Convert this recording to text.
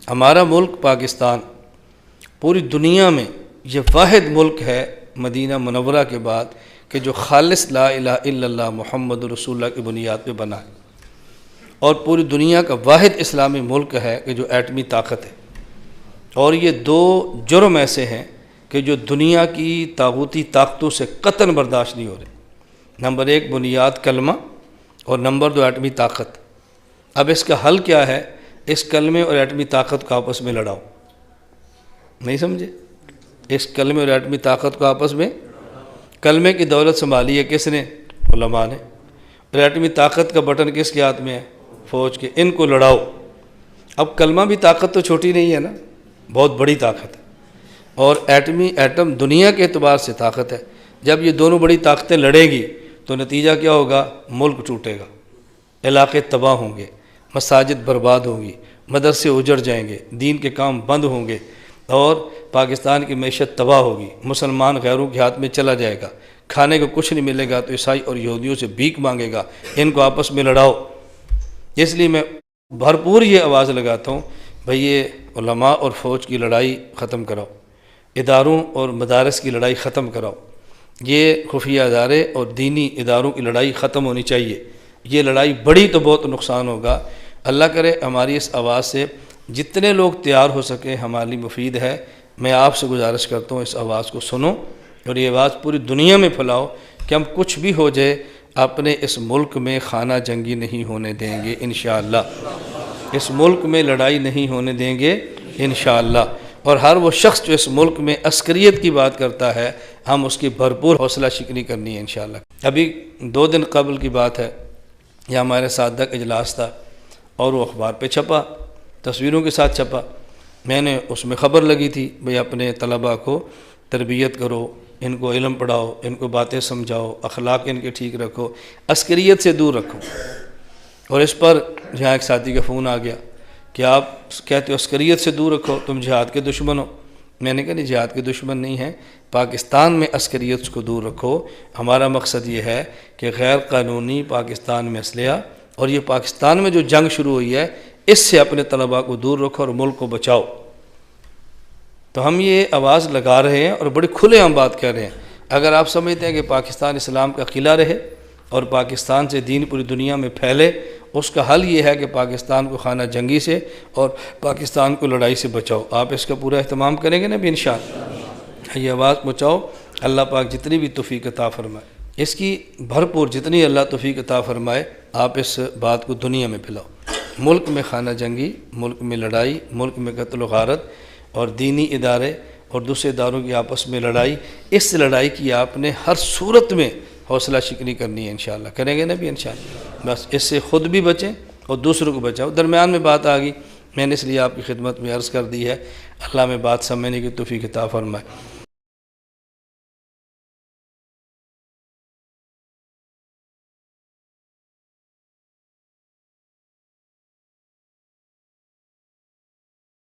ہمارا ملک پاکستان پوری دنیا میں یہ واحد ملک ہے مدینہ منورہ کے بعد کہ جو خالص لا الہ الا اللہ محمد رسول اللہ کی بنیاد پہ بنا ہے، اور پوری دنیا کا واحد اسلامی ملک ہے کہ جو ایٹمی طاقت ہے۔ اور یہ دو جرم ایسے ہیں کہ جو دنیا کی طاغوتی طاقتوں سے قطعاً برداشت نہیں ہو رہے۔ نمبر ایک بنیاد کلمہ، اور نمبر دو ایٹمی طاقت۔ اب اس کا حل کیا ہے؟ اس کلمے اور ایٹمی طاقت کو آپس میں لڑاؤ۔ نہیں سمجھے؟ اس کلمے اور ایٹمی طاقت کو آپس میں، کلمے کی دولت سنبھالی ہے کس نے؟ علماء نے۔ اور ایٹمی طاقت کا بٹن کس کے ہاتھ میں ہے؟ فوج کے۔ ان کو لڑاؤ۔ اب کلمہ بھی طاقت تو چھوٹی نہیں ہے نا، بہت بڑی طاقت ہے، اور ایٹم دنیا کے اعتبار سے طاقت ہے۔ جب یہ دونوں بڑی طاقتیں لڑیں گی تو نتیجہ کیا ہوگا؟ ملک ٹوٹے گا، علاقے تباہ ہوں گے، مساجد برباد ہوں گی، مدرسے اجڑ جائیں گے، دین کے کام بند ہوں گے، اور پاکستان کی معیشت تباہ ہوگی، مسلمان غیروں کے ہاتھ میں چلا جائے گا، کھانے کو کچھ نہیں ملے گا تو عیسائی اور یہودیوں سے بھیک مانگے گا۔ ان کو آپس میں لڑاؤ۔ اس لیے میں بھرپور یہ آواز لگاتا ہوں، بھئی یہ علماء اور فوج کی لڑائی ختم کراؤ، اداروں اور مدارس کی لڑائی ختم کراؤ، یہ خفیہ ادارے اور دینی اداروں کی لڑائی ختم ہونی چاہیے۔ یہ لڑائی بڑی تو بہت نقصان ہوگا۔ اللہ کرے ہماری اس آواز سے جتنے لوگ تیار ہو سکیں ہمارے لیے مفید ہے۔ میں آپ سے گزارش کرتا ہوں اس آواز کو سنو، اور یہ آواز پوری دنیا میں پھیلاؤ کہ ہم کچھ بھی ہو جائے اپنے اس ملک میں خانہ جنگی نہیں ہونے دیں گے انشاءاللہ۔ اس ملک میں لڑائی نہیں ہونے دیں گے انشاءاللہ۔ اور ہر وہ شخص جو اس ملک میں عسکریت کی بات کرتا ہے، ہم اس کی بھرپور حوصلہ شکنی کرنی ہے انشاءاللہ۔ ابھی 2 دن قبل کی بات ہے، یہ ہمارے صادق اجلاس تھا، اور وہ اخبار پہ چھپا، تصویروں کے ساتھ چھپا۔ میں نے اس میں خبر لگی تھی، بھئی اپنے طلباء کو تربیت کرو، ان کو علم پڑھاؤ، ان کو باتیں سمجھاؤ، اخلاق ان کے ٹھیک رکھو، عسکریت سے دور رکھو۔ اور اس پر جہاں ایک ساتھی کا فون آ گیا کہ آپ کہتے ہو عسکریت سے دور رکھو، تم جہاد کے دشمن ہو۔ میں نے کہا نہیں، جہاد کے دشمن نہیں ہیں، پاکستان میں عسکریت کو دور رکھو۔ ہمارا مقصد یہ ہے کہ غیر قانونی پاکستان میں اسلحہ اور یہ پاکستان میں جو جنگ شروع ہوئی ہے، اس سے اپنے طلباء کو دور رکھو اور ملک کو بچاؤ۔ تو ہم یہ آواز لگا رہے ہیں اور بڑی کھلے عام بات کہہ رہے ہیں۔ اگر آپ سمجھتے ہیں کہ پاکستان اسلام کا قلعہ رہے اور پاکستان سے دین پوری دنیا میں پھیلے، اس کا حل یہ ہے کہ پاکستان کو خانہ جنگی سے اور پاکستان کو لڑائی سے بچاؤ۔ آپ اس کا پورا اہتمام کریں گے نا بھی انشاءاللہ؟ یہ آواز پہنچاؤ۔ اللہ پاک جتنی بھی توفیق عطا فرمائے، اس کی بھرپور جتنی اللہ توفیق عطا فرمائے، آپ اس بات کو دنیا میں پھیلاؤ۔ ملک میں خانہ جنگی، ملک میں لڑائی، ملک میں قتل و غارت، اور دینی ادارے اور دوسرے اداروں کی آپس میں لڑائی، اس لڑائی کی آپ نے ہر صورت میں حوصلہ شکنی کرنی ہے انشاءاللہ۔ کریں گے نا بھی انشاءاللہ؟ بس اس سے خود بھی بچیں اور دوسروں کو بچاؤ۔ درمیان میں بات آ گئی، میں نے اس لیے آپ کی خدمت میں عرض کر دی ہے۔ اللہ میں بات سمجھنے کی توفیق عطا فرمائے۔